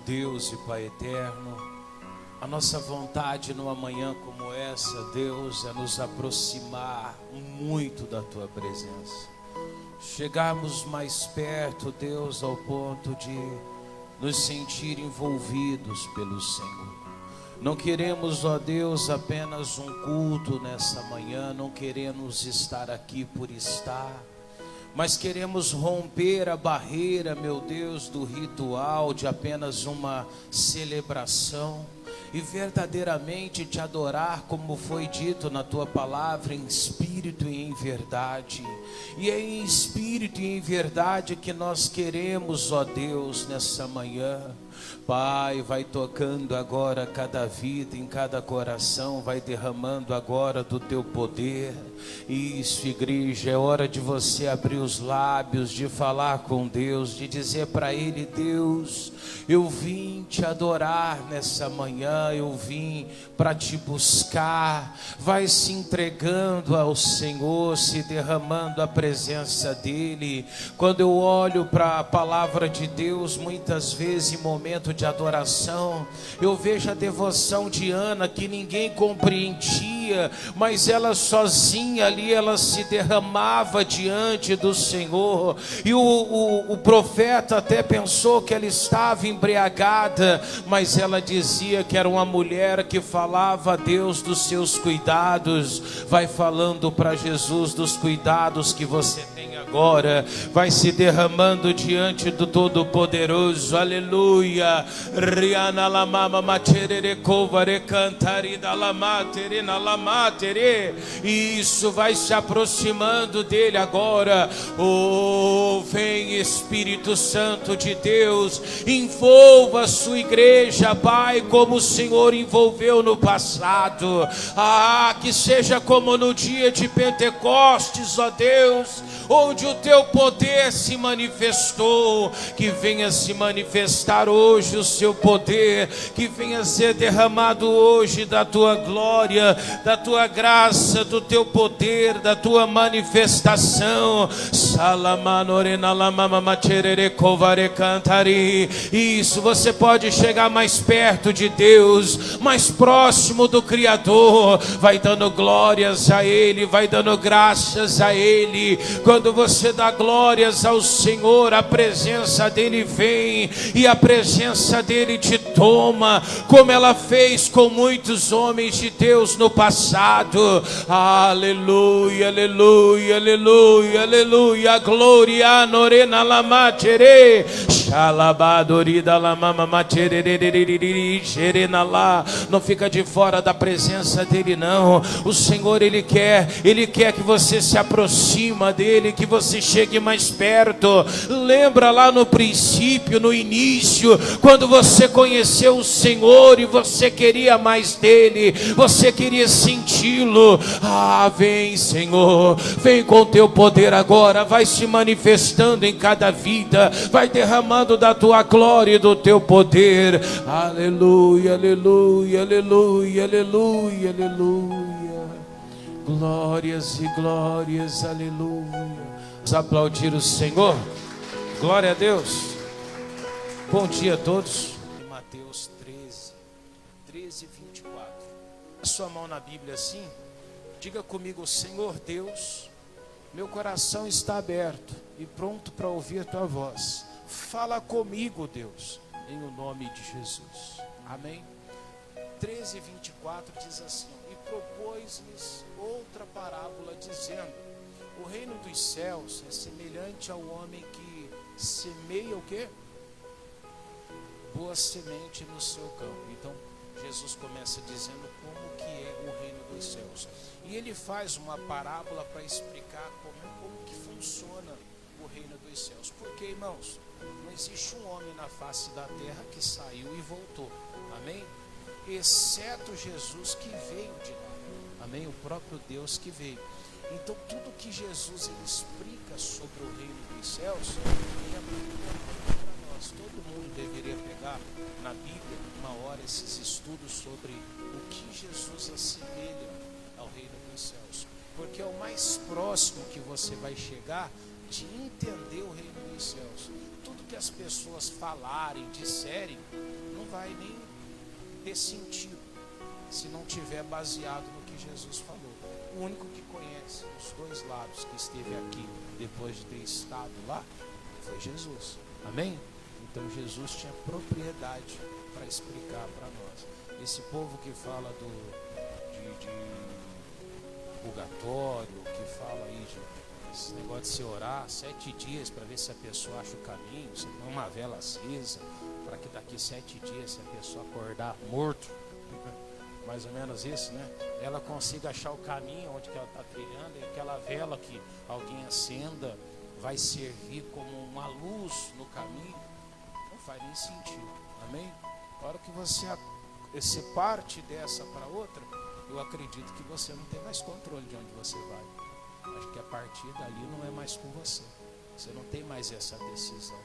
Deus e Pai eterno, a nossa vontade numa manhã como essa, Deus, é nos aproximar muito da Tua presença. Chegarmos mais perto, Deus, ao ponto de nos sentir envolvidos pelo Senhor. Não queremos, ó Deus, apenas um culto nessa manhã, não queremos estar aqui por estar, mas queremos romper a barreira, meu Deus, do ritual de apenas uma celebração e verdadeiramente te adorar, como foi dito na Tua palavra, em espírito e em verdade. E é em espírito e em verdade que nós queremos, ó Deus, nessa manhã. Pai, vai tocando agora cada vida, em cada coração, vai derramando agora do Teu poder. Isso, igreja, é hora de você abrir os lábios, de falar com Deus, de dizer para Ele: Deus, eu vim te adorar nessa manhã, eu vim para te buscar. Vai se entregando ao Senhor, se derramando a presença dEle. Quando eu olho para a palavra de Deus, muitas vezes em momento de adoração, eu vejo a devoção de Ana, que ninguém compreendia, mas ela sozinha ali, ela se derramava diante do Senhor. E o profeta até pensou que ela estava embriagada, mas ela dizia que era uma mulher que falava a Deus dos seus cuidados. Vai falando para Jesus dos cuidados que você tem agora, vai se derramando diante do Todo-Poderoso. Aleluia. Riana la mama materere covare cantari da la matere na la matere. Isso, vai se aproximando dele agora. Oh, vem Espírito Santo de Deus, envolva a sua igreja, Pai, como o Senhor envolveu no passado. Que seja como no dia de Pentecostes, ó Deus, onde o Teu poder se manifestou. Que venha se manifestar hoje o Seu poder, que venha ser derramado hoje da Tua glória, da Tua graça, do Teu poder, da Tua manifestação. Isso, você pode chegar mais perto de Deus, mais próximo do Criador. Vai dando glórias a Ele, vai dando graças a Ele. Quando você dá glórias ao Senhor, a presença dEle vem e a presença dEle te toma, como ela fez com muitos homens de Deus no passado. Aleluia, aleluia, aleluia, aleluia. Glória norena la matere, xalabadorida la mama matere, xerena lá. Não fica de fora da presença dEle, não. O Senhor, Ele quer que você se aproxima dEle, que você chegue mais perto. Lembra lá no princípio, no início, quando você conheceu o Senhor e você queria mais dEle, você queria senti-lo. Vem, Senhor, vem com Teu poder agora, vai se manifestando em cada vida, vai derramando da Tua glória e do Teu poder. Aleluia, aleluia, aleluia, aleluia, aleluia. Glórias e glórias, aleluia. Vamos aplaudir o Senhor. Glória a Deus. Bom dia a todos. Mateus 13, 24. A sua mão na Bíblia assim. Diga comigo: Senhor Deus, meu coração está aberto e pronto para ouvir Tua voz. Fala comigo, Deus, em o nome de Jesus. Amém. 13, 24 diz assim: e propôs-lhes outra parábola, dizendo: o reino dos céus é semelhante ao homem que semeia o quê? Boa semente no seu campo. Então Jesus começa dizendo como que é o reino dos céus, e ele faz uma parábola para explicar como que funciona o reino dos céus. Porque, irmãos, não existe um homem na face da terra que saiu e voltou, amém? Exceto Jesus, que veio de lá, amém? O próprio Deus que veio. Então tudo que Jesus ele explica sobre o reino dos céus, ele aplica para nós. Todo mundo deveria pegar na Bíblia uma hora esses estudos sobre o que Jesus assemelha ao reino dos céus, porque é o mais próximo que você vai chegar de entender o reino dos céus. Tudo que as pessoas falarem, disserem, vai nem ter sentido se não tiver baseado no que Jesus falou. O único que conhece os dois lados que esteve aqui depois de ter estado lá foi Jesus. Amém? Então Jesus tinha propriedade para explicar para nós. Esse povo que fala de purgatório, que fala aí de esse negócio de se orar 7 dias para ver se a pessoa acha o caminho, você põe uma vela acesa para que daqui 7 dias, se a pessoa acordar morto, mais ou menos isso, né? Ela consiga achar o caminho onde que ela está trilhando, e aquela vela que alguém acenda vai servir como uma luz no caminho. Não faz nem sentido, amém? A hora que você parte dessa para outra, eu acredito que você não tem mais controle de onde você vai. Acho que a partir dali não é mais com você. Você não tem mais essa decisão.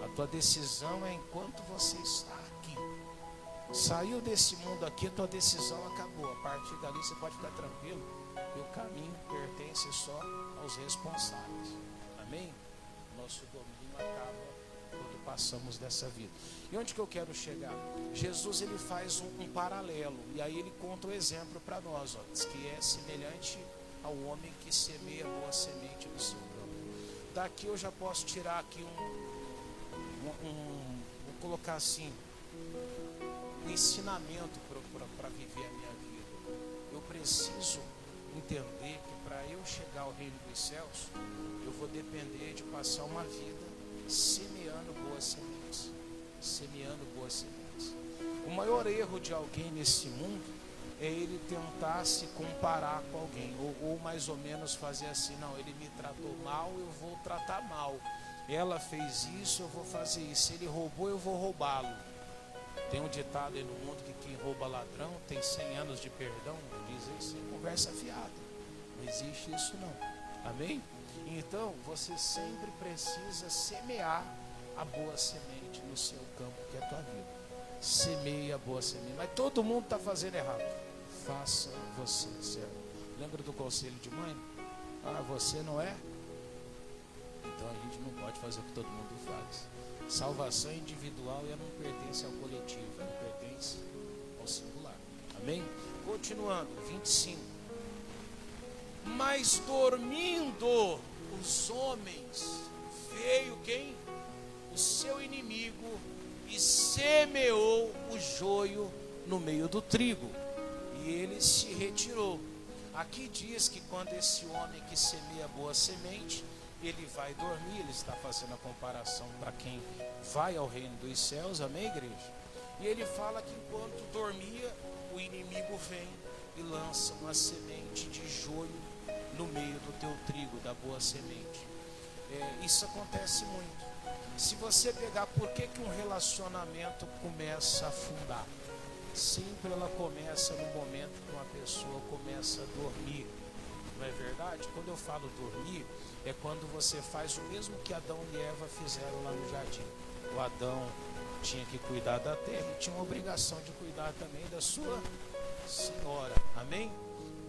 A tua decisão é enquanto você está aqui. Saiu desse mundo aqui, a tua decisão acabou. A partir dali você pode ficar tranquilo, que o caminho pertence só aos responsáveis. Amém? Nosso domínio acaba quando passamos dessa vida. E onde que eu quero chegar? Jesus, ele faz um paralelo, e aí ele conta um exemplo para nós, ó, diz que é semelhante ao homem que semeia boa semente no seu campo. Daqui eu já posso tirar aqui vou colocar assim, um ensinamento para viver a minha vida. Eu preciso entender que para eu chegar ao reino dos céus, eu vou depender de passar uma vida semeando boas sementes. Semeando boas sementes. O maior erro de alguém nesse mundo é ele tentar se comparar com alguém, ou mais ou menos fazer assim: não, ele me tratou mal, eu vou tratar mal. Ela fez isso, eu vou fazer isso. Ele roubou, eu vou roubá-lo. Tem um ditado aí no mundo que quem rouba ladrão tem 100 anos de perdão. Diz isso, é conversa fiada. Não existe isso não. Amém? Então, você sempre precisa semear a boa semente no seu campo, que é a tua vida. Semeie a boa semente. Mas todo mundo está fazendo errado. Faça você certo. Lembra do conselho de mãe? Ah, você não é? Então a gente não pode fazer o que todo mundo faz. Salvação individual, ela não pertence ao coletivo, ela pertence ao singular. Amém? Continuando, 25. Mas dormindo os homens, veio quem? O seu inimigo e semeou o joio no meio do trigo, e ele se retirou. Aqui diz que quando esse homem que semeia boa semente, ele vai dormir, ele está fazendo a comparação para quem vai ao reino dos céus, amém, igreja? E ele fala que enquanto dormia, o inimigo vem e lança uma semente de joio no meio do teu trigo, da boa semente. Isso acontece muito. Se você pegar por que um relacionamento começa a afundar, sempre ela começa no momento que uma pessoa começa a dormir. Não é verdade? Quando eu falo dormir, é quando você faz o mesmo que Adão e Eva fizeram lá no jardim. O Adão tinha que cuidar da terra e tinha uma obrigação de cuidar também da sua senhora. Amém?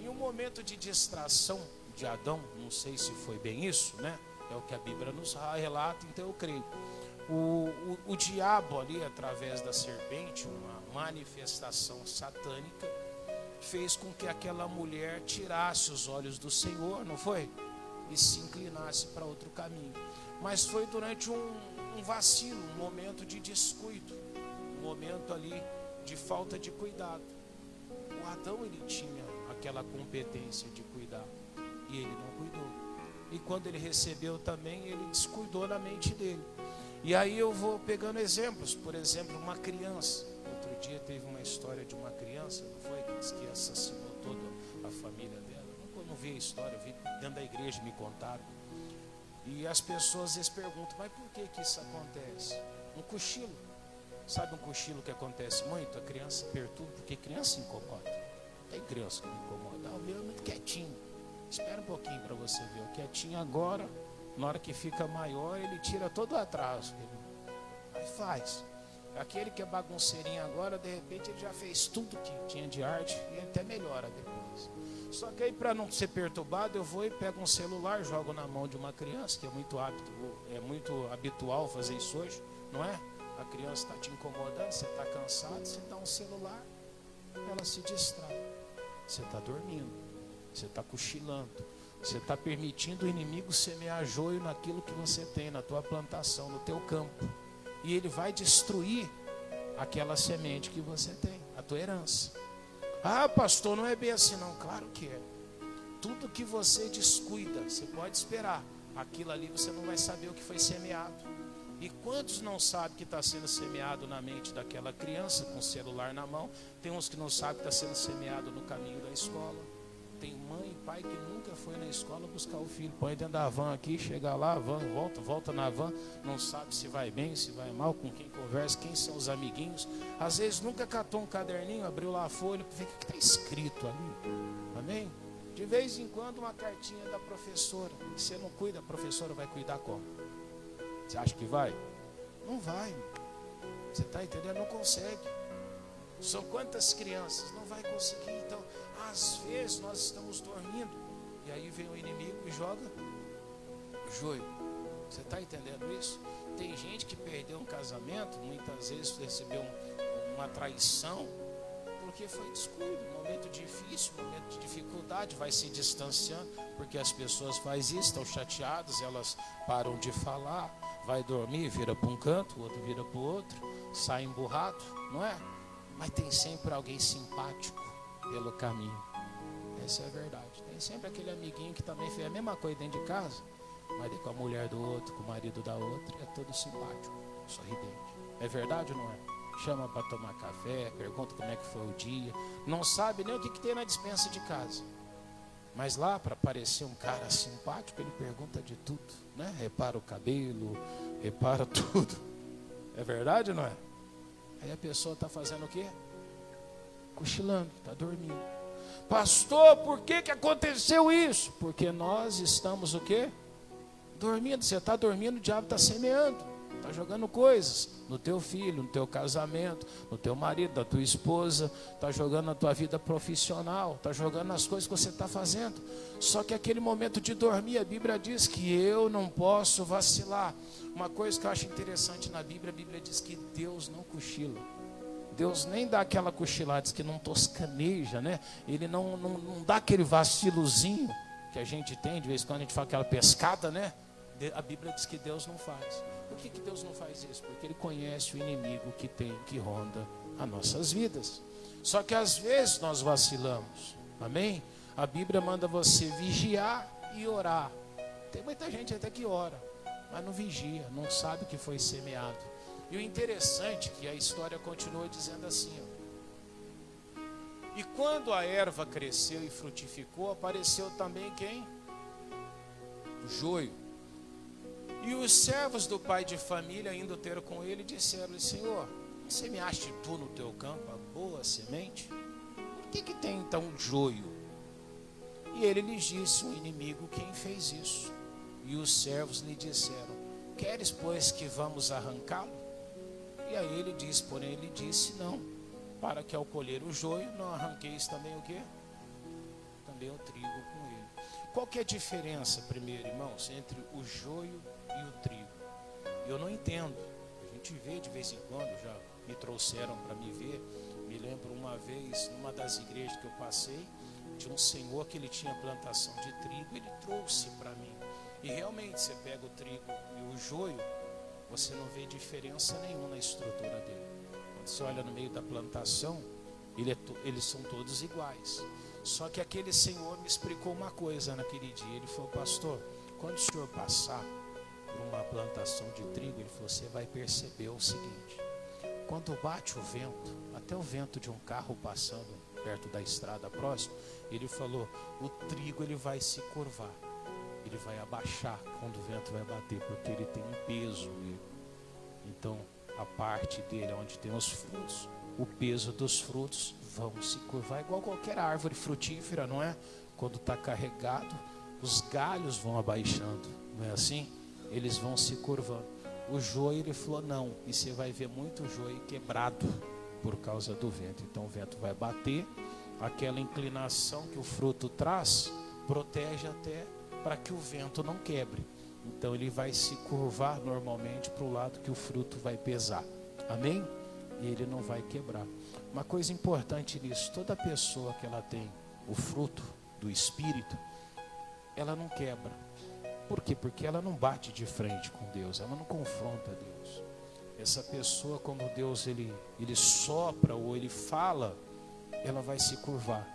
Em um momento de distração de Adão, não sei se foi bem isso, né? É o que a Bíblia nos relata, então eu creio. O diabo ali, através da serpente, uma manifestação satânica, fez com que aquela mulher tirasse os olhos do Senhor, não foi? E se inclinasse para outro caminho. Mas foi durante um vacilo, um momento de descuido, um momento ali de falta de cuidado. O Adão, ele tinha aquela competência de cuidar e ele não cuidou. E quando ele recebeu também, ele descuidou na mente dele. E aí eu vou pegando exemplos. Por exemplo, uma criança. Outro dia teve uma história de uma criança, não foi? Que disse que assassinou toda a família dela. Eu não vi a história, eu vi dentro da igreja, me contaram. E as pessoas às vezes perguntam: mas por que isso acontece? Um cochilo. Sabe um cochilo que acontece muito? A criança perturba, porque criança incomoda. Tem criança que me incomoda. O meu é muito quietinho. Espera um pouquinho para você ver. O quietinho agora, na hora que fica maior, ele tira todo o atraso. Aí faz. Aquele que é bagunceirinho agora, de repente ele já fez tudo que tinha de arte e ele até melhora depois. Só que aí, para não ser perturbado, eu vou e pego um celular, jogo na mão de uma criança, que é muito hábito, é muito habitual fazer isso hoje, não é? a criança está te incomodando, você está cansado, você dá um celular, ela se distrai. Você está dormindo, você está cochilando, você está permitindo o inimigo semear joio naquilo que você tem, na tua plantação, no teu campo. E ele vai destruir aquela semente que você tem, a tua herança. Ah, pastor, não é bem assim não. Claro que é. Tudo que você descuida, você pode esperar, aquilo ali você não vai saber o que foi semeado. E quantos não sabem que está sendo semeado na mente daquela criança com o celular na mão? Tem uns que não sabem que está sendo semeado no caminho da escola. Tem mãe e pai que nunca foi na escola buscar o filho. Põe dentro da van aqui, chega lá, a van, volta na van. Não sabe se vai bem, se vai mal, com quem conversa, quem são os amiguinhos. Às vezes nunca catou um caderninho, abriu lá a folha, vê o que está escrito ali. Amém? De vez em quando uma cartinha da professora. Você não cuida, a professora vai cuidar como? Você acha que vai? Não vai. Você está entendendo? Não consegue. São quantas crianças? Não vai conseguir. Então, às vezes nós estamos dormindo e aí vem o inimigo e joga joio. Você está entendendo isso? Tem gente que perdeu um casamento, muitas vezes recebeu uma traição, porque foi descuido, momento difícil, momento de dificuldade, vai se distanciando, porque as pessoas fazem isso, estão chateadas, elas param de falar, vai dormir, vira para um canto, o outro vira para o outro, sai emburrado, não é? Mas tem sempre alguém simpático pelo caminho. Essa é a verdade. Tem sempre aquele amiguinho que também fez a mesma coisa dentro de casa, mas com a mulher do outro, com o marido da outra, é todo simpático, sorridente. É verdade ou não é? Chama para tomar café, pergunta como é que foi o dia, não sabe nem o que tem na despensa de casa. Mas lá, para parecer um cara simpático, ele pergunta de tudo, né? Repara o cabelo, repara tudo. É verdade ou não é? Aí a pessoa está fazendo o quê? Cochilando, está dormindo. Pastor, por que aconteceu isso? Porque nós estamos o quê? Dormindo. Você está dormindo, o diabo está semeando. Está jogando coisas no teu filho, no teu casamento, no teu marido, na tua esposa. Está jogando na tua vida profissional. Está jogando nas coisas que você está fazendo. Só que aquele momento de dormir, a Bíblia diz que eu não posso vacilar. Uma coisa que eu acho interessante na Bíblia, a Bíblia diz que Deus não cochila. Deus nem dá aquela cochilada, diz que não toscaneja, né? Ele não dá aquele vacilozinho que a gente tem, de vez em quando a gente fala aquela pescada, né? A Bíblia diz que Deus não faz. Por que Deus não faz isso? Porque Ele conhece o inimigo que ronda as nossas vidas. Só que às vezes nós vacilamos, amém? A Bíblia manda você vigiar e orar. Tem muita gente até que ora, mas não vigia, não sabe o que foi semeado. E o interessante é que a história continua dizendo assim, ó. E quando a erva cresceu e frutificou, apareceu também quem? O joio. E os servos do pai de família, indo ter com ele, disseram-lhe: Senhor, não semeaste tu no teu campo a boa semente? Por que tem então joio? E ele lhes disse: o inimigo quem fez isso. E os servos lhe disseram: queres, pois, que vamos arrancá-lo? E aí ele disse, porém ele disse: não, para que ao colher o joio não arranqueis também o quê? Também o trigo com ele. Qual que é a diferença, primeiro, irmãos, entre o joio e o trigo? Eu não entendo. A gente vê de vez em quando, já me trouxeram para me ver. Me lembro uma vez, numa das igrejas que eu passei, de um senhor que ele tinha plantação de trigo, ele trouxe para mim. E realmente, você pega o trigo e o joio, você não vê diferença nenhuma na estrutura dele. Quando você olha no meio da plantação, eles são todos iguais. Só que aquele senhor me explicou uma coisa naquele dia. Ele falou: pastor, quando o senhor passar por uma plantação de trigo, ele falou, você vai perceber o seguinte: quando bate o vento, até o vento de um carro passando perto da estrada próxima, ele falou, o trigo ele vai se curvar, ele vai abaixar quando o vento vai bater, porque ele tem um peso nele. Então a parte dele onde tem os frutos, o peso dos frutos vão se curvar, igual qualquer árvore frutífera, não é? Quando está carregado, os galhos vão abaixando, não é assim? Eles vão se curvando. O joio, ele falou, não, e você vai ver muito joio quebrado por causa do vento. Então o vento vai bater, aquela inclinação que o fruto traz, protege até para que o vento não quebre. Então ele vai se curvar normalmente para o lado que o fruto vai pesar. Amém? E ele não vai quebrar. Uma coisa importante nisso, toda pessoa que ela tem o fruto do Espírito, ela não quebra. Por quê? Porque ela não bate de frente com Deus, ela não confronta Deus. Essa pessoa, quando Deus ele sopra ou ele fala, ela vai se curvar.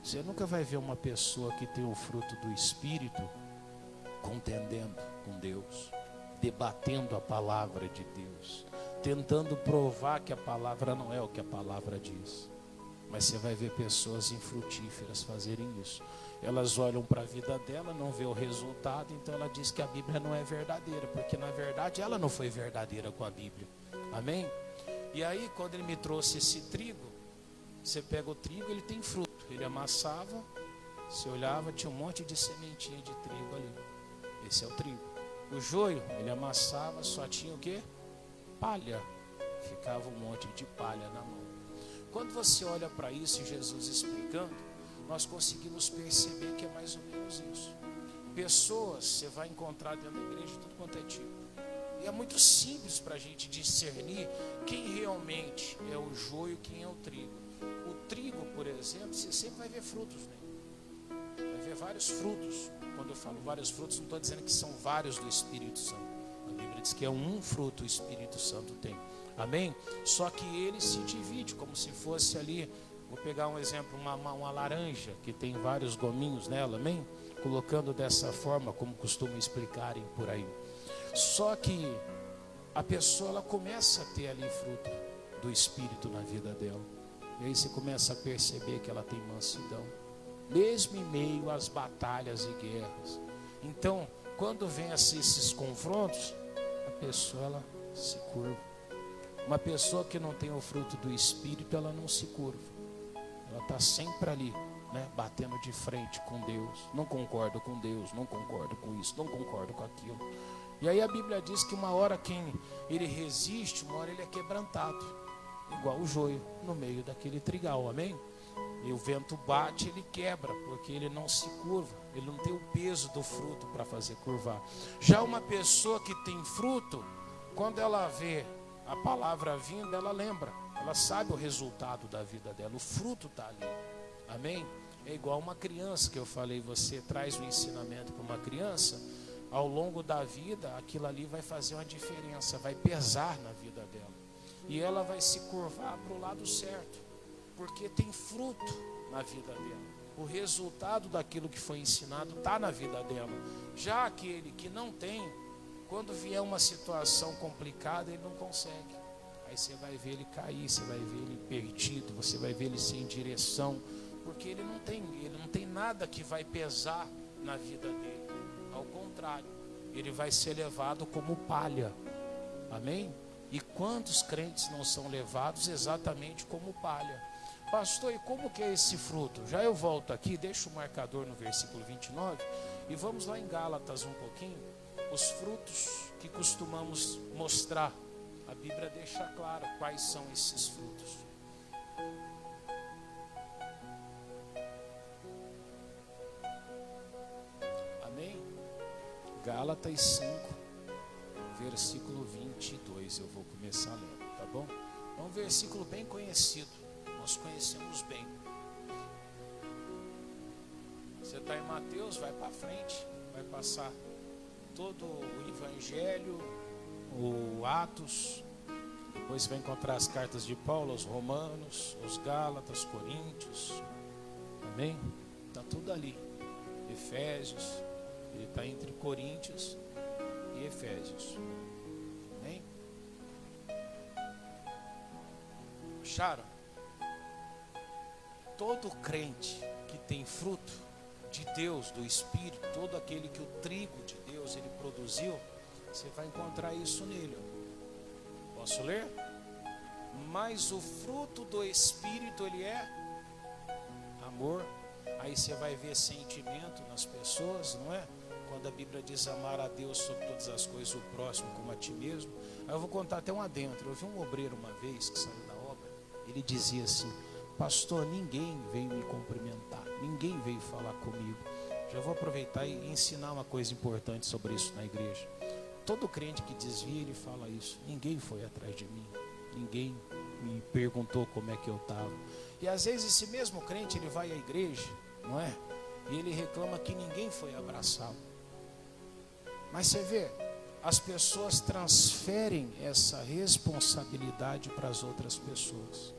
Você nunca vai ver uma pessoa que tem o fruto do Espírito contendendo com Deus, debatendo a palavra de Deus, tentando provar que a palavra não é o que a palavra diz. Mas você vai ver pessoas infrutíferas fazerem isso. Elas olham para a vida dela, não vê o resultado, então ela diz que a Bíblia não é verdadeira, porque na verdade ela não foi verdadeira com a Bíblia. Amém? E aí, quando ele me trouxe esse trigo, você pega o trigo, ele tem fruto. Ele amassava, você olhava, tinha um monte de sementinha de trigo ali. Esse é o trigo. O joio, ele amassava, só tinha o quê? Palha. Ficava um monte de palha na mão. Quando você olha para isso e Jesus explicando, nós conseguimos perceber que é mais ou menos isso. Pessoas, você vai encontrar dentro da igreja tudo quanto é tipo. E é muito simples para a gente discernir quem realmente é o joio e quem é o trigo. O trigo, por exemplo, você sempre vai ver frutos nele. Vai ver vários frutos. Quando eu falo vários frutos, não estou dizendo que são vários do Espírito Santo. A Bíblia diz que é um fruto o Espírito Santo tem. Amém? Só que ele se divide como se fosse ali, vou pegar um exemplo, uma laranja que tem vários gominhos nela, amém? Colocando dessa forma, como costumam explicarem por aí. Só que a pessoa, ela começa a ter ali fruto do Espírito na vida dela. E aí você começa a perceber que ela tem mansidão, mesmo em meio às batalhas e guerras. Então, quando vem esses confrontos, a pessoa, ela se curva. Uma pessoa que não tem o fruto do Espírito, ela não se curva. Ela está sempre ali, né, batendo de frente com Deus. Não concordo com Deus, não concordo com isso, não concordo com aquilo. E aí a Bíblia diz que uma hora quem ele resiste, uma hora ele é quebrantado. Igual o joio no meio daquele trigal, amém? E o vento bate, ele quebra, porque ele não se curva. Ele não tem o peso do fruto para fazer curvar. Já uma pessoa que tem fruto, quando ela vê a palavra vindo, ela lembra, ela sabe o resultado da vida dela, o fruto está ali, amém? É igual uma criança que eu falei, você traz um ensinamento para uma criança, ao longo da vida, aquilo ali vai fazer uma diferença, vai pesar na vida dela, e ela vai se curvar para o lado certo, porque tem fruto na vida dela, o resultado daquilo que foi ensinado está na vida dela. Já aquele que não tem, quando vier uma situação complicada, ele não consegue. Aí você vai ver ele cair, você vai ver ele perdido, você vai ver ele sem direção, porque ele não tem nada que vai pesar na vida dele. Ao contrário, ele vai ser levado como palha. Amém? E quantos crentes não são levados exatamente como palha? Pastor, e como que é esse fruto? Já eu volto aqui, deixo o marcador no versículo 29 e vamos lá em Gálatas um pouquinho. Os frutos que costumamos mostrar, a Bíblia deixa claro quais são esses frutos. Amém? Gálatas 5, versículo 22, eu vou começar lendo, tá bom? É um versículo bem conhecido, nós conhecemos bem. Você está em Mateus, vai para frente, vai passar todo o Evangelho, o Atos, depois você vai encontrar as cartas de Paulo aos Romanos, os Gálatas, Coríntios, amém? Está tudo ali. Efésios, ele está entre Coríntios e Efésios, amém? Acharam? Todo crente que tem fruto de Deus, do Espírito, todo aquele que o trigo de Deus ele produziu, você vai encontrar isso nele. Posso ler? Mas o fruto do Espírito ele é amor. Aí você vai ver sentimento nas pessoas, não é? Quando a Bíblia diz amar a Deus sobre todas as coisas, o próximo como a ti mesmo. Aí eu vou contar até um adentro. Eu vi um obreiro uma vez que saiu da obra, ele dizia assim: pastor, ninguém veio me cumprimentar, ninguém veio falar comigo. Já vou aproveitar e ensinar uma coisa importante sobre isso na igreja. Todo crente que desvia, ele fala isso: ninguém foi atrás de mim, ninguém me perguntou como é que eu estava. E às vezes esse mesmo crente, ele vai à igreja, não é? E ele reclama que ninguém foi abraçá-lo. Mas você vê, as pessoas transferem essa responsabilidade para as outras pessoas.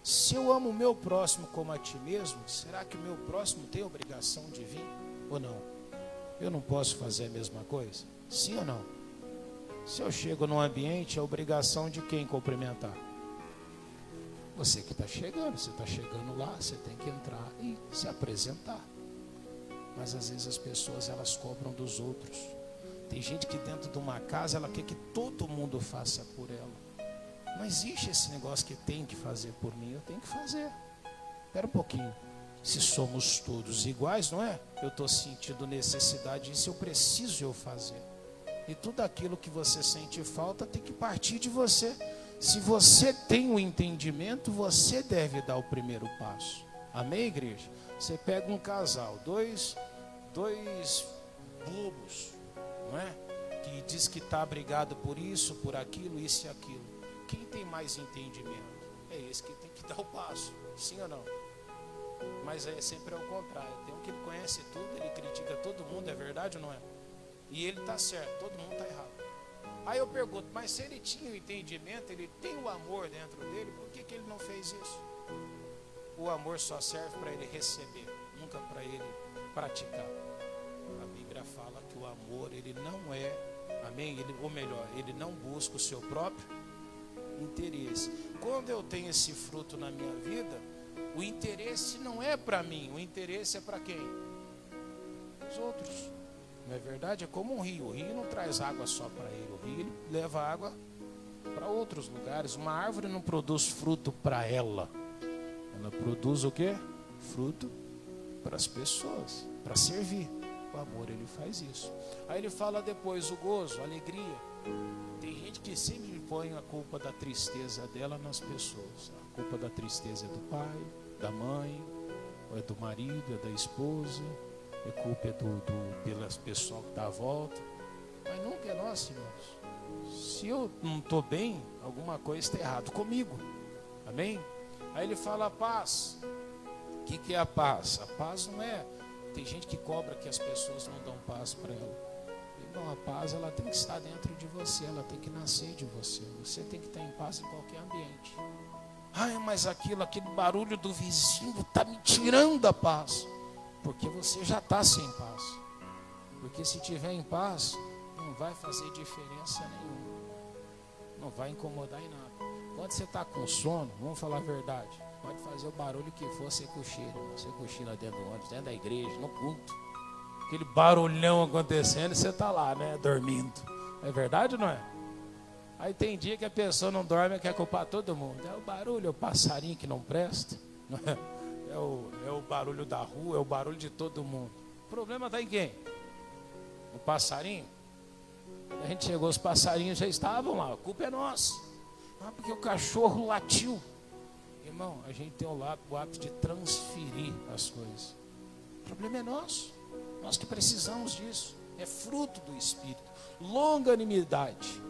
Se eu amo o meu próximo como a ti mesmo, será que o meu próximo tem obrigação de vir ou não? Eu não posso fazer a mesma coisa? Sim ou não? Se eu chego num ambiente, é obrigação de quem cumprimentar? Você que está chegando, você está chegando lá, você tem que entrar e se apresentar. Mas às vezes as pessoas, elas cobram dos outros. Tem gente que dentro de uma casa, ela quer que todo mundo faça por ela. Não existe esse negócio que tem que fazer por mim, eu tenho que fazer. Espera um pouquinho. Se somos todos iguais, não é? Eu estou sentindo necessidade disso, eu preciso fazer. E tudo aquilo que você sente falta tem que partir de você. Se você tem um entendimento, você deve dar o primeiro passo. Amém, igreja? Você pega um casal, dois bobos, não é? Que diz que está brigado por isso, por aquilo, isso e aquilo. Quem tem mais entendimento? É esse que tem que dar o passo, sim ou não? Mas é sempre ao contrário. Tem um que ele conhece tudo, ele critica todo mundo, é verdade ou não é? E ele está certo, todo mundo está errado. Aí eu pergunto, mas se ele tinha o entendimento, ele tem o amor dentro dele, por que ele não fez isso? O amor só serve para ele receber, nunca para ele praticar. A Bíblia fala que o amor, ele não é, amém? Ou melhor, ele não busca o seu próprio interesse. Quando eu tenho esse fruto na minha vida, o interesse não é para mim, o interesse é para quem? Os outros. Não é verdade? É como um rio. O rio não traz água só para ele. O rio ele leva água para outros lugares. Uma árvore não produz fruto para ela. Ela produz o quê? Fruto para as pessoas, para servir. O amor, ele faz isso. Aí ele fala depois o gozo, a alegria. Tem gente que sempre põe a culpa da tristeza dela nas pessoas. A culpa da tristeza é do pai, da mãe, ou é do marido, é da esposa. A culpa é pelo pessoal que está à volta. Mas nunca é nosso, irmãos. Se eu não estou bem, alguma coisa está errado comigo. Amém? Aí ele fala a paz. O que é a paz? A paz não é... Tem gente que cobra que as pessoas não dão paz para ela. Não, a paz, ela tem que estar dentro de você. Ela tem que nascer de você. Você tem que estar em paz em qualquer ambiente. Ai, mas aquele barulho do vizinho está me tirando a paz. Porque você já está sem paz. Porque se estiver em paz, não vai fazer diferença nenhuma. Não vai incomodar em nada. Quando você está com sono, vamos falar a verdade, pode fazer o barulho que for, você cochila. Você cochila dentro do ônibus, dentro da igreja, no culto. Aquele barulhão acontecendo e você está lá, né, dormindo. É verdade ou não é? Aí tem dia que a pessoa não dorme e quer culpar todo mundo. É o barulho, é o passarinho que não presta. Não é? É o barulho da rua, é o barulho de todo mundo. O problema está em quem? O passarinho? Quando a gente chegou, os passarinhos já estavam lá. A culpa é nossa. Ah, porque o cachorro latiu. Irmão, a gente tem o ato de transferir as coisas. O problema é nosso. Nós que precisamos disso. É fruto do Espírito. Longanimidade,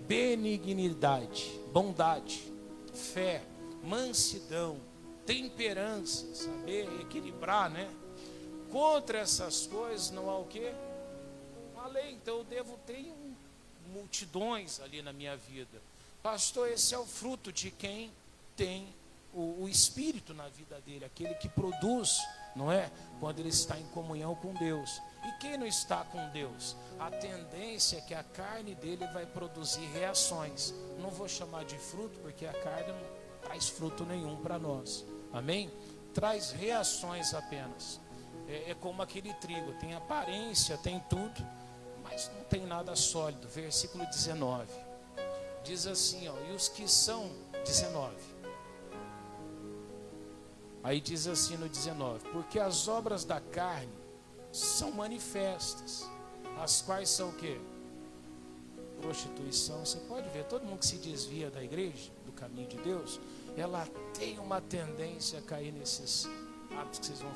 benignidade, bondade, fé, mansidão, temperança, saber equilibrar, né? Contra essas coisas não há o quê? Uma lei. Então eu devo ter multidões ali na minha vida. Pastor, esse é o fruto de quem tem o Espírito na vida dele, aquele que produz, não é? Quando ele está em comunhão com Deus. E quem não está com Deus? A tendência é que a carne dele vai produzir reações. Não vou chamar de fruto, porque a carne não traz fruto nenhum para nós. Amém? Traz reações apenas. É como aquele trigo, tem aparência, tem tudo, mas não tem nada sólido. Versículo 19. Diz assim, ó, e os que são 19. Aí diz assim no 19, porque as obras da carne são manifestas, as quais são o quê? Prostituição. Você pode ver, todo mundo que se desvia da igreja, do caminho de Deus, ela tem uma tendência a cair nesses hábitos que vocês vão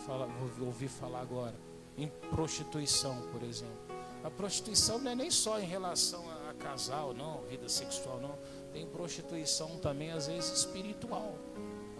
ouvir falar agora. Em prostituição, por exemplo. A prostituição não é nem só em relação a casal, não, vida sexual, não. Tem prostituição também, às vezes, espiritual.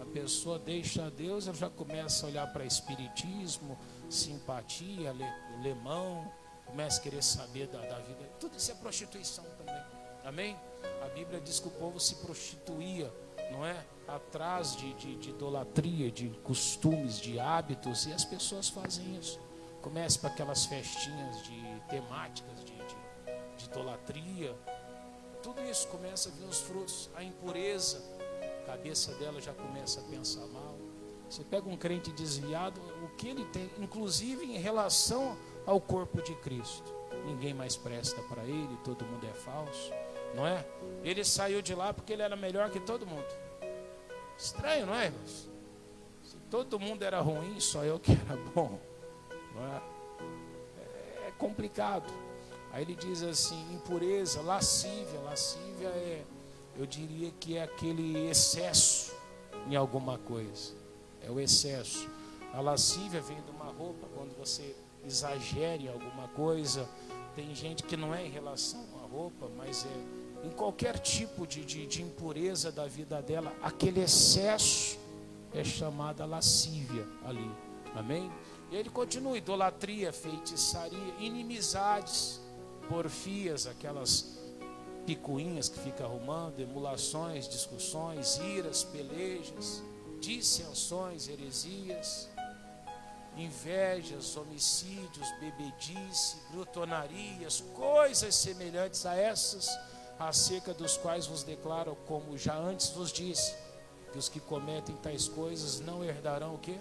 A pessoa deixa Deus, ela já começa a olhar para espiritismo, simpatia, lemão, começa a querer saber da vida. Tudo isso é prostituição também. Amém? A Bíblia diz que o povo se prostituía, não é? Atrás de idolatria, de costumes, de hábitos, e as pessoas fazem isso. Começa para aquelas festinhas de temáticas de idolatria. Tudo isso começa a vir os frutos, a impureza, a cabeça dela já começa a pensar mal. Você pega um crente desviado, o que ele tem, inclusive em relação ao corpo de Cristo, ninguém mais presta para ele, todo mundo é falso, não é? Ele saiu de lá porque ele era melhor que todo mundo. Estranho, não é, irmãos? Se todo mundo era ruim, só eu que era bom, não é? É complicado. Aí ele diz assim, impureza, lascívia. Lascívia eu diria que é aquele excesso em alguma coisa. É o excesso. A lascívia vem de uma roupa, quando você exagera em alguma coisa. Tem gente que não é em relação à roupa, mas é em qualquer tipo de impureza da vida dela. Aquele excesso é chamada lascívia ali. Amém? E aí ele continua, idolatria, feitiçaria, inimizades, porfias, aquelas picuinhas que fica arrumando, emulações, discussões, iras, pelejas, dissensões, heresias, invejas, homicídios, bebedice, glutonarias, coisas semelhantes a essas, acerca dos quais vos declaro, como já antes vos disse, que os que cometem tais coisas não herdarão o quê?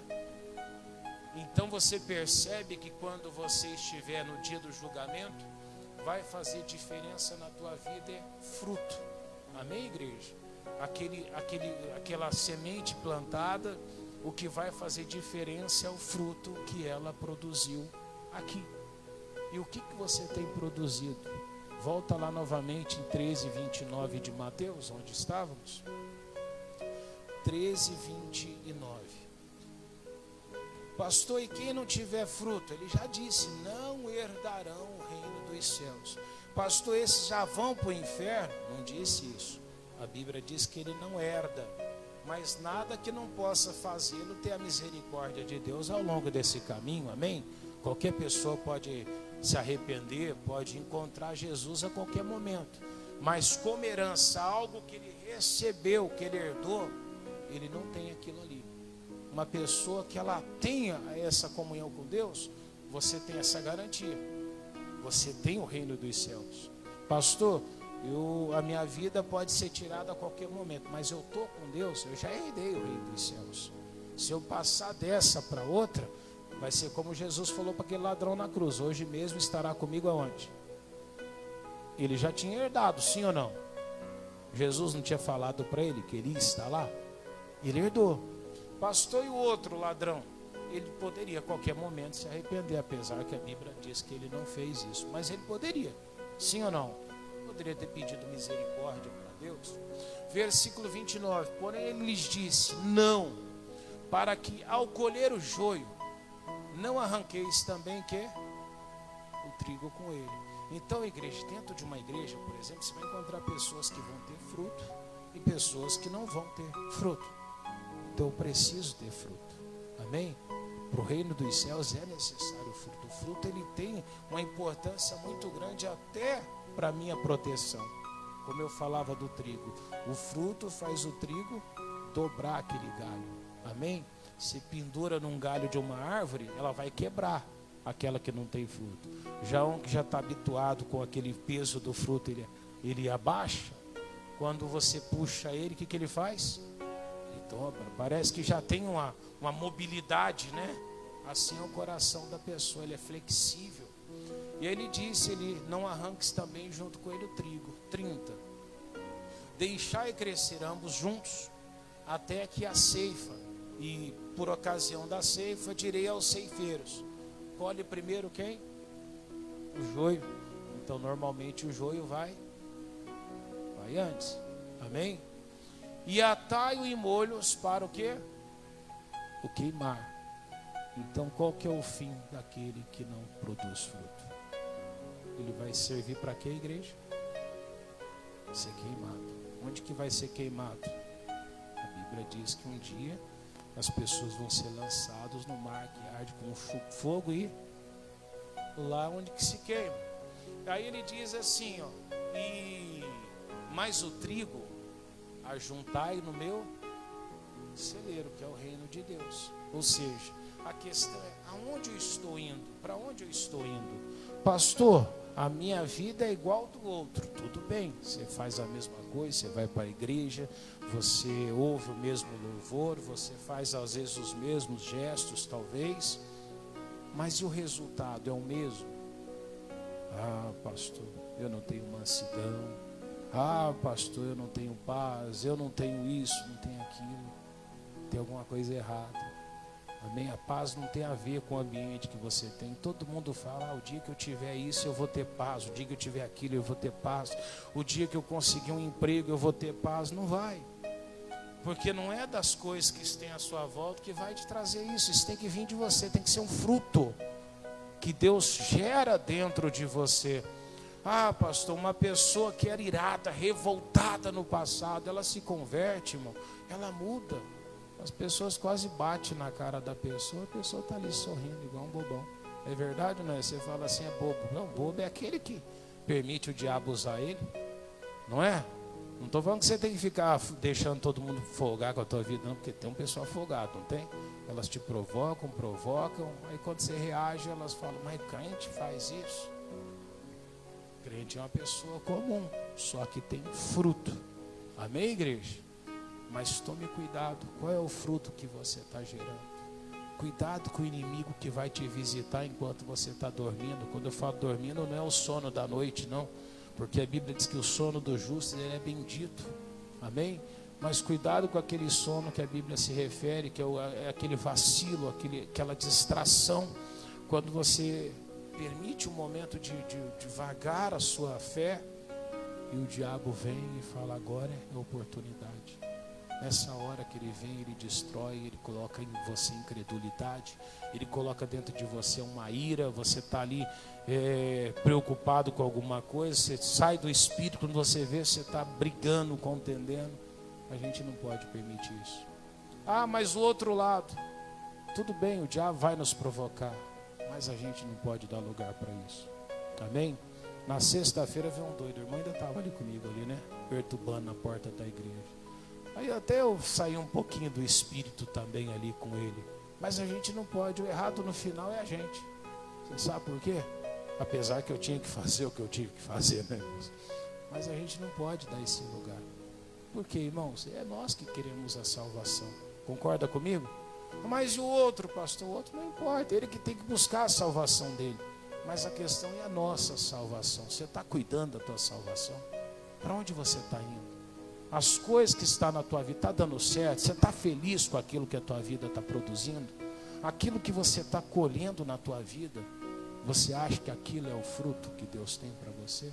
Então você percebe que quando você estiver no dia do julgamento, vai fazer diferença na tua vida é fruto. Amém, igreja? Aquela semente plantada, o que vai fazer diferença é o fruto que ela produziu aqui. E o que você tem produzido? Volta lá novamente em 13:29 de Mateus, onde estávamos. 13:29. Pastor, e quem não tiver fruto? Ele já disse, não herdarão o reino dos céus. Pastor, esses já vão para o inferno? Não disse isso. A Bíblia diz que ele não herda. Mas nada que não possa fazê-lo ter a misericórdia de Deus ao longo desse caminho, amém? Qualquer pessoa pode se arrepender, pode encontrar Jesus a qualquer momento. Mas como herança, algo que ele recebeu, que ele herdou, ele não tem aquilo ali. Uma pessoa que ela tenha essa comunhão com Deus, você tem essa garantia. Você tem o reino dos céus. Pastor, a minha vida pode ser tirada a qualquer momento, mas eu estou com Deus, eu já herdei o reino dos céus. Se eu passar dessa para outra, vai ser como Jesus falou para aquele ladrão na cruz, hoje mesmo estará comigo aonde? Ele já tinha herdado, sim ou não? Jesus não tinha falado para ele que ele ia estar lá? Ele herdou. Pastor, e o outro ladrão? Ele poderia a qualquer momento se arrepender, apesar que a Bíblia diz que ele não fez isso. Mas ele poderia, sim ou não? Poderia ter pedido misericórdia para Deus. Versículo 29. Porém ele lhes disse, não, para que ao colher o joio, não arranqueis também que? O trigo com ele. Então, igreja, dentro de uma igreja, por exemplo, você vai encontrar pessoas que vão ter fruto e pessoas que não vão ter fruto. Então eu preciso ter fruto. Amém? Para o reino dos céus é necessário o fruto. O fruto ele tem uma importância muito grande até para a minha proteção. Como eu falava do trigo. O fruto faz o trigo dobrar aquele galho. Amém? Se pendura num galho de uma árvore, ela vai quebrar aquela que não tem fruto. Já um que já está habituado com aquele peso do fruto, ele abaixa. Quando você puxa ele, o que ele faz? Dobra. Parece que já tem uma mobilidade, né? Assim é o coração da pessoa, ele é flexível. E ele disse, ele não arranques também junto com ele o trigo. 30. Deixai crescer ambos juntos, até que a ceifa, e por ocasião da ceifa direi aos ceifeiros, colhe primeiro quem? O joio. Então normalmente o joio vai antes. Amém? E atai-o em molhos para o quê? O queimar. Então qual que é o fim daquele que não produz fruto? Ele vai servir para quê, igreja? Ser queimado. Onde que vai ser queimado? A Bíblia diz que um dia as pessoas vão ser lançadas no mar que arde com fogo e lá onde que se queima. Aí ele diz assim, ó, mas o trigo ajuntai no meu celeiro, que é o reino de Deus. Ou seja, a questão é, aonde eu estou indo? Para onde eu estou indo? Pastor, a minha vida é igual do outro. Tudo bem, você faz a mesma coisa, você vai para a igreja, você ouve o mesmo louvor, você faz às vezes os mesmos gestos, talvez, mas e o resultado é o mesmo? Ah, pastor, eu não tenho mansidão. Ah, pastor, eu não tenho paz, eu não tenho isso, não tenho aquilo. Tem alguma coisa errada. Amém? A paz não tem a ver com o ambiente que você tem. Todo mundo fala, o dia que eu tiver isso eu vou ter paz, o dia que eu tiver aquilo eu vou ter paz, o dia que eu conseguir um emprego eu vou ter paz. Não vai. Porque não é das coisas que estão à sua volta que vai te trazer isso. Isso tem que vir de você, tem que ser um fruto que Deus gera dentro de você. Ah, pastor, uma pessoa que era irada, revoltada no passado, ela se converte, irmão, ela muda. As pessoas quase batem na cara da pessoa, a pessoa está ali sorrindo igual um bobão. É verdade ou não é? Você fala assim, é bobo. Não, bobo é aquele que permite o diabo usar ele, não é? Não estou falando que você tem que ficar deixando todo mundo folgar com a tua vida, não, porque tem um pessoal folgado, não tem? Elas te provocam, aí quando você reage, elas falam, mas crente faz isso? Crente é uma pessoa comum, só que tem fruto. Amém, igreja? Mas tome cuidado, qual é o fruto que você está gerando? Cuidado com o inimigo que vai te visitar enquanto você está dormindo. Quando eu falo dormindo, não é o sono da noite, não. Porque a Bíblia diz que o sono do justo ele é bendito. Amém? Mas cuidado com aquele sono que a Bíblia se refere, que é aquele vacilo, aquela distração. Quando você permite um momento de vagar a sua fé, e o diabo vem e fala, agora é oportunidade. Nessa hora que ele vem, ele destrói, ele coloca em você incredulidade, ele coloca dentro de você uma ira, você está ali preocupado com alguma coisa, você sai do espírito, quando você vê, você está brigando, contendendo. A gente não pode permitir isso. Ah, mas o outro lado, tudo bem, o diabo vai nos provocar, mas a gente não pode dar lugar para isso. Amém? Na sexta-feira veio um doido, o irmão ainda estava ali comigo, ali, né? Perturbando na porta da igreja. Aí até eu saí um pouquinho do espírito também ali com ele. Mas a gente não pode, o errado no final é a gente. Você sabe por quê? Apesar que eu tinha que fazer o que eu tive que fazer, né, irmãos? Mas a gente não pode dar esse lugar. Porque, irmãos, é nós que queremos a salvação. Concorda comigo? Mas e o outro, pastor? O outro não importa, ele que tem que buscar a salvação dele. Mas a questão é a nossa salvação. Você está cuidando da tua salvação? Para onde você está indo? As coisas que estão na tua vida, está dando certo? Você está feliz com aquilo que a tua vida está produzindo? Aquilo que você está colhendo na tua vida, você acha que aquilo é o fruto que Deus tem para você?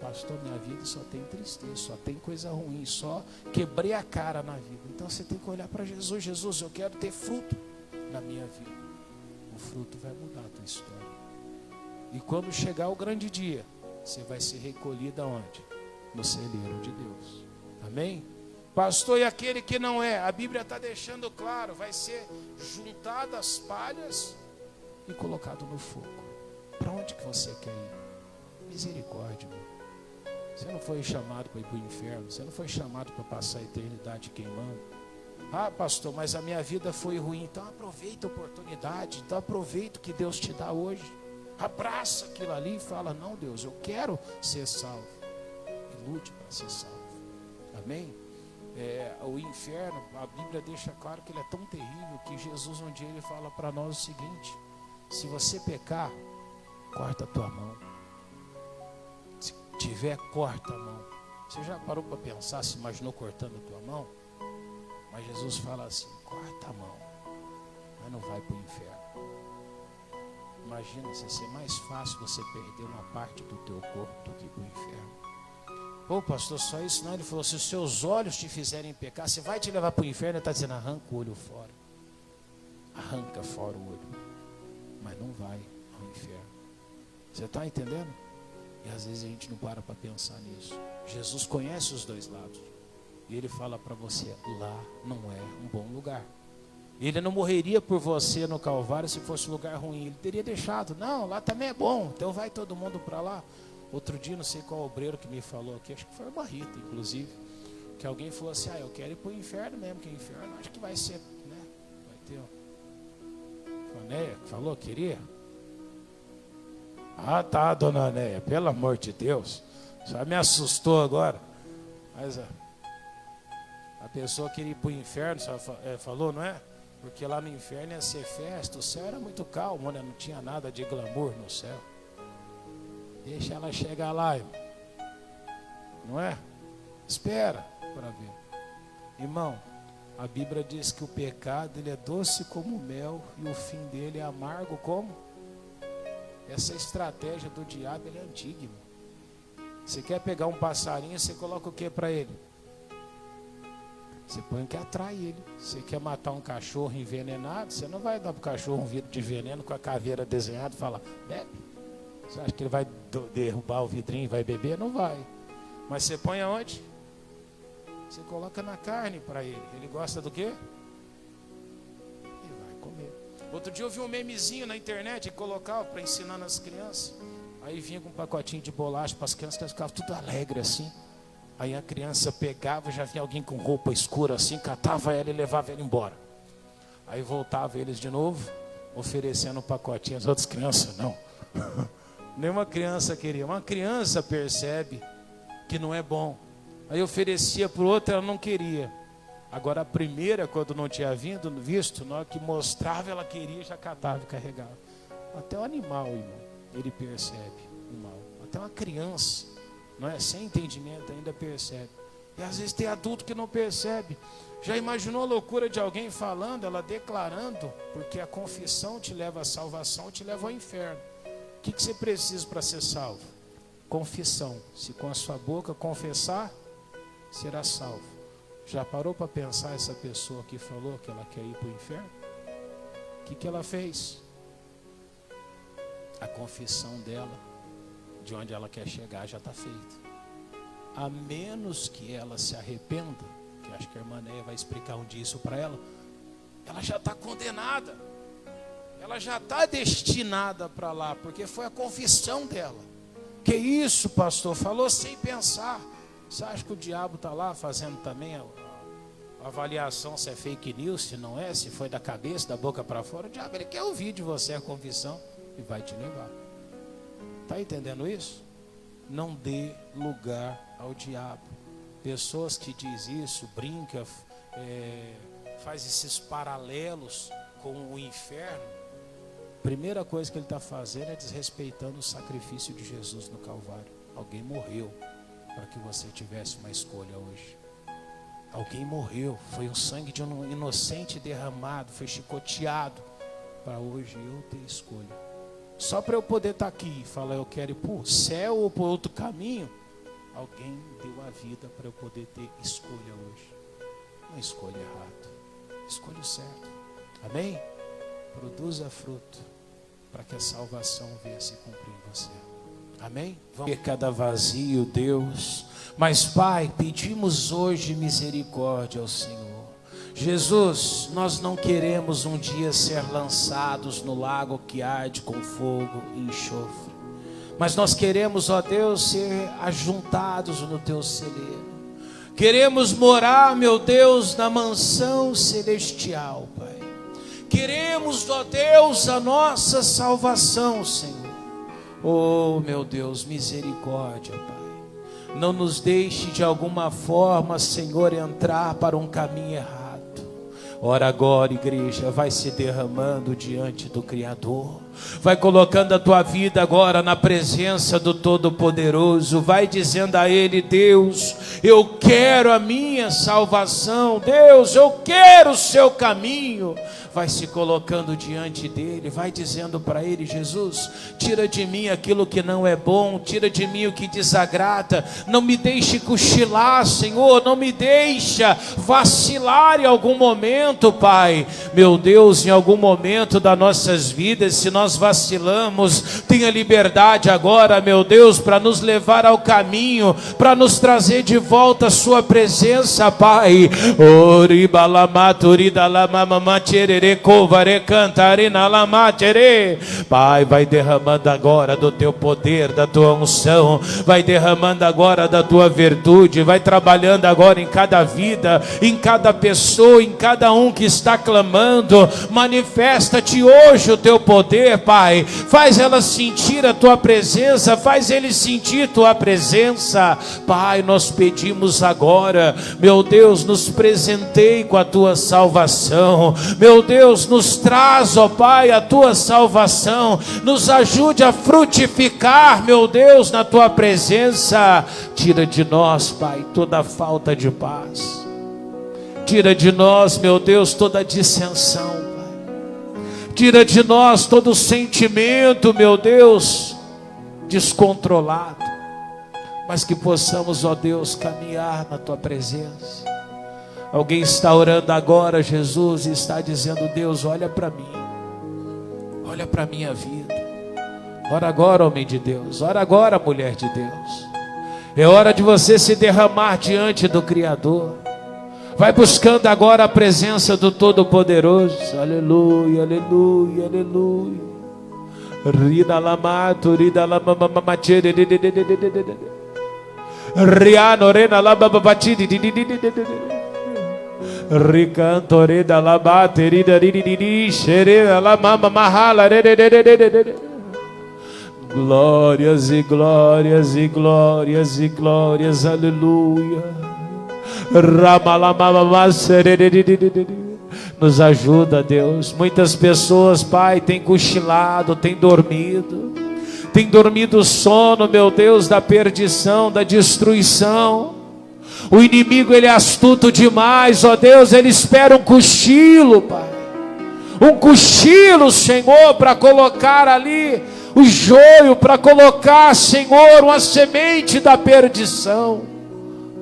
Pastor, minha vida só tem tristeza, só tem coisa ruim, só quebrei a cara na vida. Então você tem que olhar para Jesus. Jesus, eu quero ter fruto na minha vida. O fruto vai mudar a tua história. E quando chegar o grande dia, você vai ser recolhido aonde? No celeiro de Deus. Amém? Pastor, e aquele que não é? A Bíblia está deixando claro, vai ser juntado as palhas e colocado no fogo. Para onde que você quer ir? Misericórdia, meu. Você não foi chamado para ir para o inferno, você não foi chamado para passar a eternidade queimando. Ah, pastor, mas a minha vida foi ruim. Então aproveita a oportunidade, então aproveita o que Deus te dá hoje. Abraça aquilo ali e fala, não, Deus, eu quero ser salvo. E lute para ser salvo. Amém? O inferno, a Bíblia deixa claro que ele é tão terrível que Jesus um dia ele fala para nós o seguinte: se você pecar, corta a tua mão. Se tiver, corta a mão. Você já parou para pensar, se imaginou cortando a tua mão? Mas Jesus fala assim, corta a mão, mas não vai para o inferno. Imagina se ser mais fácil você perder uma parte do teu corpo do que para o inferno. Ô pastor, só isso não? Ele falou, se os seus olhos te fizerem pecar, você vai te levar para o inferno. Ele está dizendo, arranca o olho fora. Arranca fora o olho. Mas não vai ao inferno. Você está entendendo? E às vezes a gente não para pensar nisso. Jesus conhece os dois lados. E Ele fala para você, lá não é um bom lugar. Ele não morreria por você no Calvário se fosse um lugar ruim. Ele teria deixado, não, lá também é bom, então vai todo mundo para lá. Outro dia, não sei qual obreiro que me falou aqui, acho que foi o Barrita, inclusive, que alguém falou assim, eu quero ir para o inferno mesmo, que o inferno acho que vai ser, né? Vai ter a Anéia que falou, queria? Ah, tá, dona Anéia, pelo amor de Deus, só me assustou agora. Mas a pessoa queria ir para o inferno, só falou, não é? Porque lá no inferno ia ser festa, o céu era muito calmo, né? Não tinha nada de glamour no céu. Deixa ela chegar lá, irmão. Não é? Espera para ver. Irmão, a Bíblia diz que o pecado ele é doce como mel e o fim dele é amargo como? Essa estratégia do diabo ele é antiga, irmão. Você quer pegar um passarinho, você coloca o que para ele? Você põe o que atrai ele. Você quer matar um cachorro envenenado, você não vai dar para o cachorro um vidro de veneno com a caveira desenhada e falar, bebe. Você acha que ele vai derrubar o vidrinho e vai beber? Não vai. Mas você põe aonde? Você coloca na carne para ele. Ele gosta do quê? Ele vai comer. Outro dia eu vi um memezinho na internet e colocava para ensinar nas crianças. Aí vinha com um pacotinho de bolacha para as crianças, que elas ficavam tudo alegre assim. Aí a criança pegava, já vinha alguém com roupa escura assim, catava ela e levava ela embora. Aí voltava eles de novo, oferecendo um pacotinho. As outras crianças, não. Nenhuma criança queria. Uma criança percebe que não é bom. Aí oferecia para o outro, ela não queria. Agora a primeira, quando não tinha visto, na hora que mostrava, ela queria, já catava e carregava. Até o animal, irmão, ele percebe o mal. Até uma criança, não é? Sem entendimento ainda percebe. E às vezes tem adulto que não percebe. Já imaginou a loucura de alguém falando, ela declarando, porque a confissão te leva à salvação, te leva ao inferno. O que você precisa para ser salvo? Confissão. Se com a sua boca confessar, será salvo. Já parou para pensar essa pessoa que falou que ela quer ir para o inferno? O que ela fez? A confissão dela, de onde ela quer chegar, já está feita. A menos que ela se arrependa, que acho que a irmã Néia vai explicar um dia isso para ela, ela já está condenada. Ela já está destinada para lá, porque foi a confissão dela. Que isso, pastor? Falou sem pensar. Você acha que o diabo está lá fazendo também a avaliação se é fake news, se não é, se foi da cabeça, da boca para fora? O diabo ele quer ouvir de você a confissão e vai te levar. Está entendendo isso? Não dê lugar ao diabo. Pessoas que dizem isso, brincam, faz esses paralelos com o inferno. Primeira coisa que ele está fazendo é desrespeitando o sacrifício de Jesus no Calvário. Alguém morreu para que você tivesse uma escolha hoje. Alguém morreu, foi o sangue de um inocente derramado, foi chicoteado para hoje eu ter escolha. Só para eu poder estar aqui e falar eu quero ir para o céu ou para outro caminho, alguém deu a vida para eu poder ter escolha hoje. Não escolha errado, escolha o certo. Amém? Produza fruto para que a salvação venha se cumprir em você. Amém? Vamos ver cada vazio, Deus. Mas Pai, pedimos hoje misericórdia ao Senhor. Jesus, nós não queremos um dia ser lançados no lago que arde com fogo e enxofre. Mas nós queremos, ó Deus, ser ajuntados no Teu celeiro. Queremos morar, meu Deus, na mansão celestial, Pai. Queremos, ó Deus, a nossa salvação, Senhor. Oh, meu Deus, misericórdia, Pai. Não nos deixe de alguma forma, Senhor, entrar para um caminho errado. Ora agora, igreja, vai se derramando diante do Criador. Vai colocando a tua vida agora na presença do Todo-Poderoso. Vai dizendo a Ele: Deus, eu quero a minha salvação. Deus, eu quero o seu caminho. Vai se colocando diante dele, vai dizendo para ele: Jesus, tira de mim aquilo que não é bom, tira de mim o que desagrada, não me deixe cochilar, Senhor, não me deixa vacilar em algum momento, Pai. Meu Deus, em algum momento das nossas vidas, se nós nós vacilamos, tenha liberdade agora, meu Deus, para nos levar ao caminho, para nos trazer de volta a sua presença, Pai. Pai, vai derramando agora do teu poder, da tua unção, vai derramando agora da tua virtude, vai trabalhando agora em cada vida, em cada pessoa, em cada um que está clamando. Manifesta-te hoje o teu poder, Pai. Faz ela sentir a tua presença, faz ele sentir tua presença. Pai, nós pedimos agora, meu Deus, nos presenteie com a tua salvação. Meu Deus, nos traz, ó Pai, a tua salvação. Nos ajude a frutificar, meu Deus, na tua presença. Tira de nós, Pai, toda falta de paz. Tira de nós, meu Deus, toda dissensão, Pai. Tira de nós todo sentimento, meu Deus, descontrolado. Mas que possamos, ó Deus, caminhar na tua presença. Alguém está orando agora, Jesus, e está dizendo: Deus, olha para mim. Olha para a minha vida. Ora agora, homem de Deus. Ora agora, mulher de Deus. É hora de você se derramar diante do Criador. Vai buscando agora a presença do Todo-Poderoso. Aleluia, aleluia, aleluia. Rida lamato, rida lamamamamachere, riano rena labababachidi, ricanto reda labate, rida rididi, xereda lamama mahala. Glórias e glórias e glórias e glórias, aleluia. Nos ajuda, Deus. Muitas pessoas, Pai, têm cochilado, têm dormido o sono, meu Deus, da perdição, da destruição. O inimigo, ele é astuto demais, ó Deus. Ele espera um cochilo, Pai, um cochilo, Senhor, para colocar ali o joio, para colocar, Senhor, uma semente da perdição.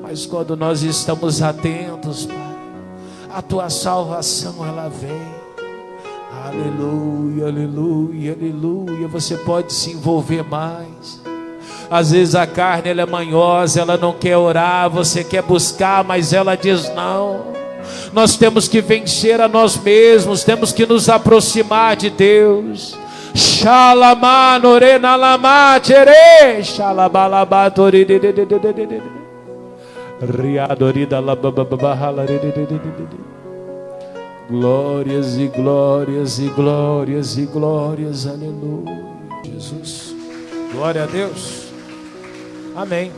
Mas quando nós estamos atentos, Pai, a tua salvação, ela vem. Aleluia, aleluia, aleluia. Você pode se envolver mais. Às vezes a carne, ela é manhosa, ela não quer orar, você quer buscar, mas ela diz não. Nós temos que vencer a nós mesmos, temos que nos aproximar de Deus. Glórias e glórias e glórias e glórias, aleluia. Jesus, glória a Deus, amém.